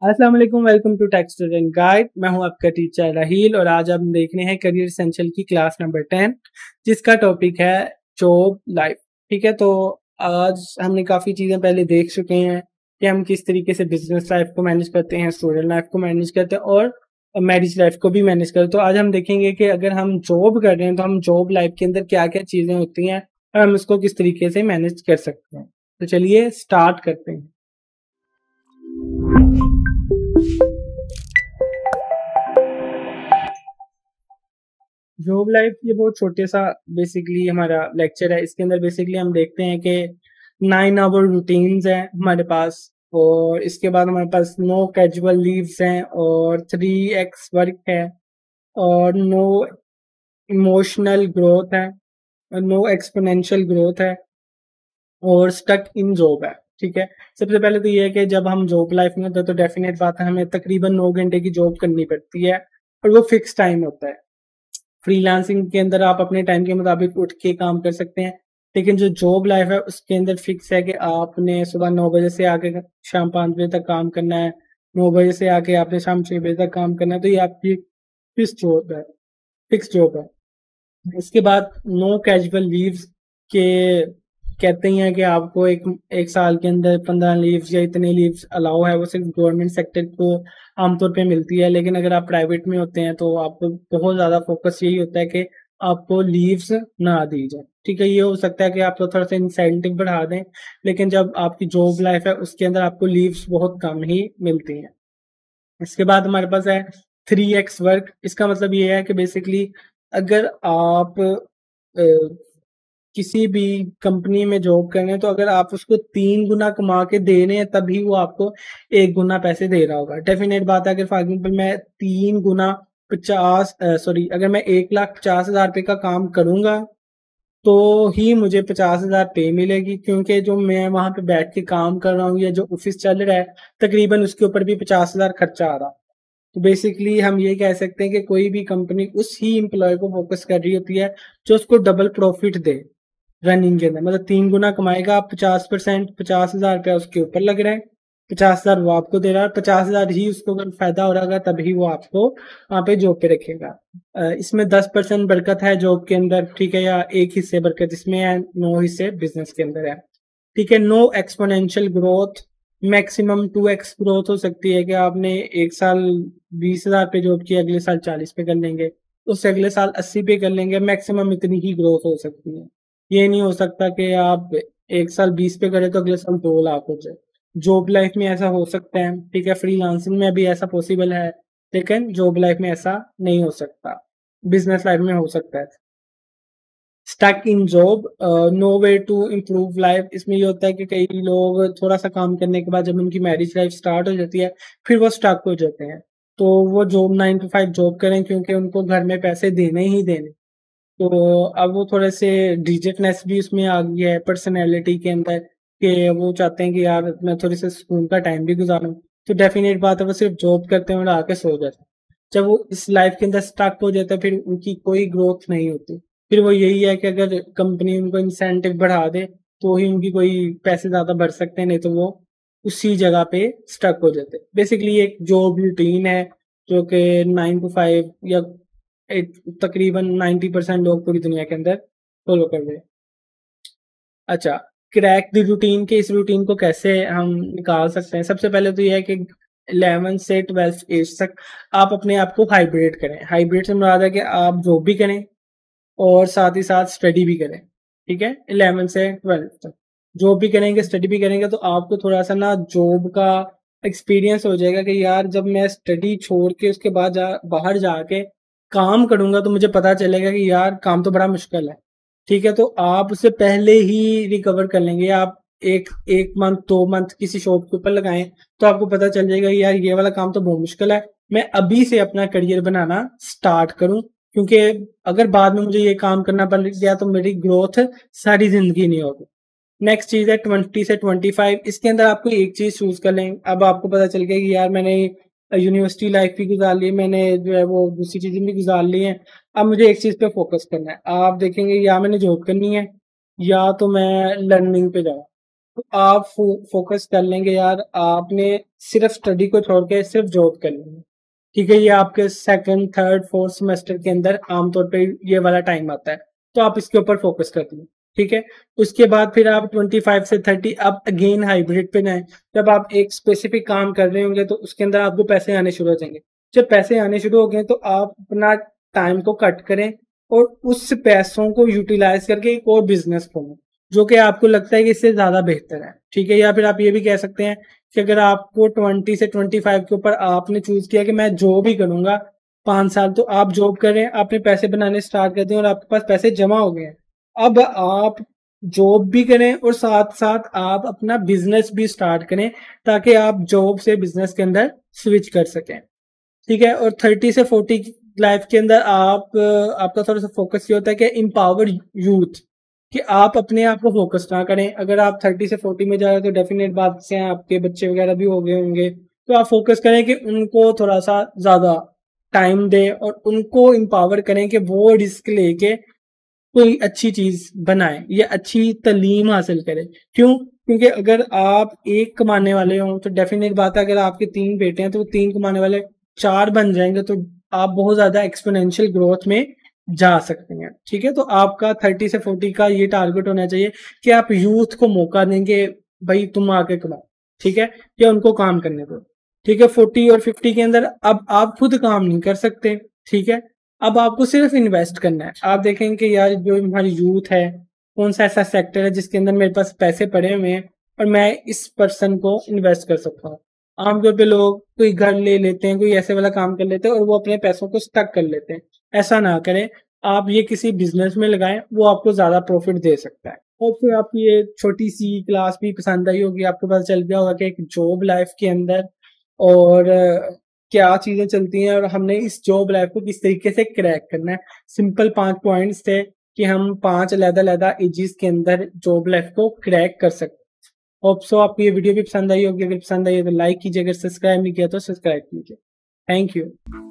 अस्सलाम वालेकुम, welcome to tech student guide. मैं हूं आपका टीचर राहील और आज हम देख रहे हैं करियर एसेंशियल की क्लास नंबर 10 जिसका टॉपिक है जॉब लाइफ। ठीक है, तो आज हमने काफ़ी चीज़ें पहले देख चुके हैं कि हम किस तरीके से बिजनेस लाइफ को मैनेज करते हैं, स्टूडेंट लाइफ को मैनेज करते हैं और मैरिज लाइफ को भी मैनेज करते हैं। तो आज हम देखेंगे कि अगर हम जॉब कर रहे हैं तो हम जॉब लाइफ के अंदर क्या क्या चीज़ें होती हैं और हम इसको किस तरीके से मैनेज कर सकते हैं। तो चलिए स्टार्ट करते हैं। जॉब लाइफ ये बहुत छोटे सा बेसिकली हमारा लेक्चर है। इसके अंदर बेसिकली हम देखते हैं कि 9 आवर रूटीन्स हैं हमारे पास और इसके बाद हमारे पास नो कैजुअल लीव्स हैं और 3x वर्क है और नो इमोशनल ग्रोथ है और नो एक्सपोनेंशियल ग्रोथ है और स्टक इन जॉब है। ठीक है, सबसे पहले तो ये है कि जब हम जॉब लाइफ में होते हैं तो डेफिनेट बात है हमें तकरीबन 9 घंटे की जॉब करनी पड़ती है और वो फिक्स टाइम होता है। फ्रीलांसिंग के अंदर आप अपने टाइम के मुताबिक उठ के काम कर सकते हैं, लेकिन जो जॉब लाइफ है उसके अंदर फिक्स है कि आपने सुबह 9 बजे से आके शाम 5 बजे तक काम करना है, 9 बजे से आके आपने शाम 6 बजे तक काम करना है। तो ये आपकी फिक्स जॉब है। इसके बाद नो कैजुअल लीव्स के कहते ही हैं कि आपको एक एक साल के अंदर 15 लीव्स या इतने लीव्स अलाउ है, वो सिर्फ गवर्नमेंट सेक्टर को आमतौर पे मिलती है। लेकिन अगर आप प्राइवेट में होते हैं तो आपको बहुत ज़्यादा फोकस यही होता है कि आपको लीव्स ना दी जाए। ठीक है, ये हो सकता है कि आपको थोड़ा सा इंसेंटिव बढ़ा दें, लेकिन जब आपकी जॉब लाइफ है उसके अंदर आपको लीव्स बहुत कम ही मिलती हैं। इसके बाद हमारे पास है 3x वर्क। इसका मतलब ये है कि बेसिकली अगर आप किसी भी कंपनी में जॉब कर रहे हैं तो अगर आप उसको 3 गुना कमा के दे रहे हैं तभी वो आपको 1 गुना पैसे दे रहा होगा। डेफिनेट बात है, अगर फॉर एग्जाम्पल मैं 3 गुना 50 सॉरी अगर मैं 1,50,000 रुपये का काम करूंगा तो ही मुझे 50,000 पे मिलेगी, क्योंकि जो मैं वहां पे बैठ के काम कर रहा हूँ या जो ऑफिस चल रहा है तकरीबन उसके ऊपर भी 50,000 खर्चा आ रहा। तो बेसिकली हम ये कह सकते हैं कि कोई भी कंपनी उस ही एम्प्लॉय को फोकस कर रही होती है जो उसको डबल प्रॉफिट दे रनिंग के अंदर। मतलब 3 गुना कमाएगा, आप 50%, 50,000 रुपया उसके ऊपर लग रहा है, 50,000 वो आपको दे रहा है, 50,000 ही उसको अगर फायदा हो रहा है तभी वो आपको वहां पे जॉब पे रखेगा। इसमें 10% बरकत है जॉब के अंदर, ठीक है, या एक हिस्से बरकत इसमें है, 9 हिस्से बिजनेस के अंदर है। ठीक है, no exponential growth. Maximum 2x growth हो सकती है कि आपने एक साल 20,000 पे जॉब की, अगले साल 40 पे कर लेंगे, उससे अगले साल 80 पे कर लेंगे। मैक्सिमम इतनी ही ग्रोथ हो सकती है। ये नहीं हो सकता कि आप एक साल 20 पे करें तो अगले साल 2 लाख हो जाए। जॉब लाइफ में ऐसा हो सकता है, ठीक है, फ्रीलांसिंग में भी ऐसा पॉसिबल है, लेकिन जॉब लाइफ में ऐसा नहीं हो सकता। बिजनेस लाइफ में हो सकता है। Stuck in job, no way to improve life. इसमें ये होता है कि कई लोग थोड़ा सा काम करने के बाद जब उनकी मैरिज लाइफ स्टार्ट हो जाती है फिर वो स्टक हो जाते हैं। तो वो जॉब 9 to 5 जॉब करें क्योंकि उनको घर में पैसे देने ही देने। तो अब वो थोड़े से डिजिटनेस भी उसमें आ गई है पर्सनैलिटी के अंदर, कि वो चाहते हैं कि यार मैं थोड़ी सी स्कूल का टाइम भी गुजारूं। तो डेफिनेट बात है वो सिर्फ जॉब करते हैं और आके सो जाते हैं। जब वो इस लाइफ के अंदर स्टक हो जाता है फिर उनकी कोई ग्रोथ नहीं होती। फिर वो यही है कि अगर कंपनी उनको इंसेंटिव बढ़ा दे तो ही उनकी कोई पैसे ज्यादा बढ़ सकते हैं, नहीं तो वो उसी जगह पे स्टक हो जाते हैं। बेसिकली एक जॉब रूटीन है जो कि 9 to 5 या तकरीबन 90% लोग पूरी दुनिया के अंदर फॉलो कर रहे हैं। अच्छा, क्रैक द रूटीन के इस रूटीन को कैसे हम निकाल सकते हैं? सबसे पहले तो ये है कि 11 से 12 एज तक आप अपने आप को हाइब्रिड करें। हाइब्रिड से मुराद है कि आप जॉब भी करें और साथ ही साथ स्टडी भी करें। ठीक है, 11 से 12 तक जॉब भी करेंगे, स्टडी भी करेंगे, तो आपको थोड़ा सा ना जॉब का एक्सपीरियंस हो जाएगा कि यार जब मैं स्टडी छोड़ के उसके बाद बाहर जाके काम करूंगा तो मुझे पता चलेगा कि यार काम तो बड़ा मुश्किल है। ठीक है, तो आप उससे पहले ही रिकवर कर लेंगे। आप एक एक मंथ 2 मंथ किसी शॉप के ऊपर लगाएं तो आपको पता चल जाएगा यार ये वाला काम तो बहुत मुश्किल है, मैं अभी से अपना करियर बनाना स्टार्ट करूं, क्योंकि अगर बाद में मुझे ये काम करना पड़ गया तो मेरी ग्रोथ सारी जिंदगी नहीं होगी। नेक्स्ट चीज है 20 से 25। इसके अंदर आपको एक चीज चूज कर लें। अब आपको पता चल गया कि यार मैंने यूनिवर्सिटी लाइफ भी गुजार ली, मैंने जो है वो दूसरी चीजें भी गुजार ली हैं, अब मुझे एक चीज पे फोकस करना है। आप देखेंगे या मैंने जॉब करनी है या तो मैं लर्निंग पे जाऊँ। तो आप फोकस कर लेंगे यार, आपने सिर्फ स्टडी को छोड़ के सिर्फ जॉब कर लेंगे, ठीक है। ये आपके सेकंड थर्ड फोर्थ सेमेस्टर के अंदर आमतौर पे ये वाला टाइम आता है, तो आप इसके ऊपर फोकस कर लें, ठीक है। उसके बाद फिर आप 25 से 30 अब अगेन हाइब्रिड पे जाएं। जब आप एक स्पेसिफिक काम कर रहे होंगे तो उसके अंदर आपको पैसे आने शुरू हो जाएंगे। जब पैसे आने शुरू हो गए तो आप अपना टाइम को कट करें और उस पैसों को यूटिलाइज करके एक और बिजनेस खोलें जो कि आपको लगता है कि इससे ज्यादा बेहतर है, ठीक है। या फिर आप ये भी कह सकते हैं कि अगर आपको 20 से 25 के ऊपर आपने चूज किया कि मैं जॉब ही करूंगा 5 साल, तो आप जॉब करें, आपने पैसे बनाने स्टार्ट कर दिए और आपके पास पैसे जमा हो गए हैं। अब आप जॉब भी करें और साथ साथ आप अपना बिजनेस भी स्टार्ट करें ताकि आप जॉब से बिजनेस के अंदर स्विच कर सकें, ठीक है। और 30 से 40 लाइफ के अंदर आपका थोड़ा सा फोकस ये होता है कि एम्पावर यूथ, कि आप अपने आप को फोकस ना करें। अगर आप 30 से 40 में जा रहे हैं तो डेफिनेट बात से आपके बच्चे वगैरह भी हो गए होंगे, तो आप फोकस करें कि उनको थोड़ा सा ज्यादा टाइम दें और उनको एम्पावर करें कि वो रिस्क लेके कोई अच्छी चीज बनाए या अच्छी तालीम हासिल करें। क्यों? क्योंकि अगर आप एक कमाने वाले हो तो डेफिनेट बात है, अगर आपके 3 बेटे हैं तो वो 3 कमाने वाले 4 बन जाएंगे, तो आप बहुत ज्यादा एक्सपोनेंशियल ग्रोथ में जा सकते हैं, ठीक है। तो आपका 30 से 40 का ये टारगेट होना चाहिए कि आप यूथ को मौका देंगे, भाई तुम आके कमाओ, ठीक है, या उनको काम करने दो, ठीक है। 40 और 50 के अंदर अब आप खुद काम नहीं कर सकते, ठीक है। अब आपको सिर्फ इन्वेस्ट करना है। आप देखेंगे कि यार जो हमारी यूथ है, कौन सा ऐसा सेक्टर है जिसके अंदर मेरे पास पैसे पड़े हुए हैं और मैं इस पर्सन को इन्वेस्ट कर सकता हूँ। आमतौर पे लोग कोई घर ले लेते हैं, कोई ऐसे वाला काम कर लेते हैं और वो अपने पैसों को स्टक कर लेते हैं। ऐसा ना करें, आप ये किसी बिजनेस में लगाएं, वो आपको ज्यादा प्रॉफिट दे सकता है। और फिर आपको ये छोटी सी क्लास भी पसंद आई होगी, आपको पता चल गया होगा कि एक जॉब लाइफ के अंदर और क्या चीजें चलती हैं और हमने इस जॉब लाइफ को किस तरीके से क्रैक करना है। सिंपल 5 पॉइंट्स थे कि हम 5 अलग-अलग एजेस के अंदर जॉब लाइफ को क्रैक कर सकते हैं। होप सो आपको ये वीडियो भी पसंद आई होगी। अगर पसंद आई है तो लाइक कीजिए, अगर सब्सक्राइब नहीं किया तो सब्सक्राइब कीजिए। Thank you.